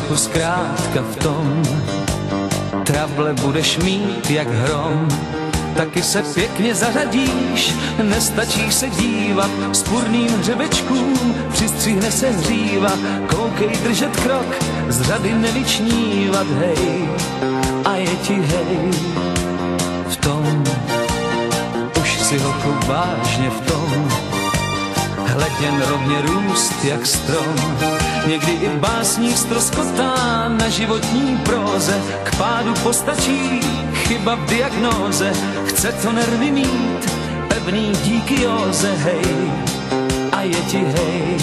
holku zkrátka v tom, trable budeš mít jak hrom. Taky se pěkně zařadíš, nestačíš se dívat vzpůrným hřebečkům, přistřihne se hříva, koukej držet krok, z řady nevyčnívat, hej, a je ti hej v tom, už si holku vážně v tom, hled jen rovně růst jak strom. Někdy i básník ztroskotá na životní próze, k pádu postačí chyba v diagnóze, chce to nervy mít pevný díky józe, hej, a je ti hej.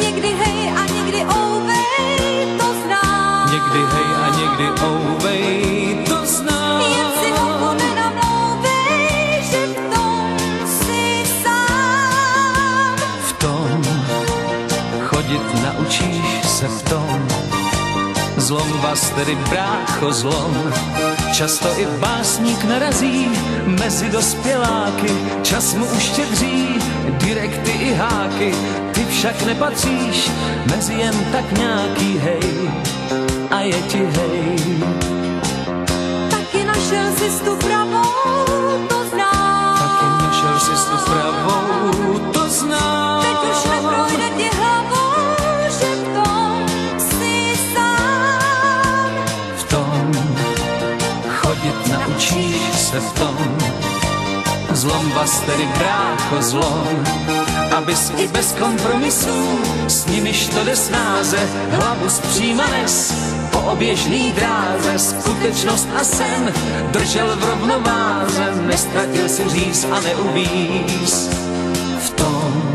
Někdy hej a někdy ouvej, to znám. Někdy hej a někdy ouvej, to znám. Jen si holku nenamlouvej, že v tom jsi sám. V tom chodit naučíš se v tom, zlom vás tedy brácho zlom. Často i básník narazí mezi dospěláky, čas mu uštědří direkty i háky, ty však nepatříš mezi jen tak nějaký, hej, a je ti hej. Taky našel jsi tu pravou, to znám. Taky našel jsi tu pravou, to znám. Teď už neprojde ti hlavou, že v tom jsi sám. V tom chodit naučíš se v tom, zlom vás tedy brácho zlom, abys i bez kompromisů, s nimiž to jde snáze, hlavu zpříma nes po oběžný dráze, skutečnost a sen držel v rovnováze, nestratil si říz a neuvíz v tom.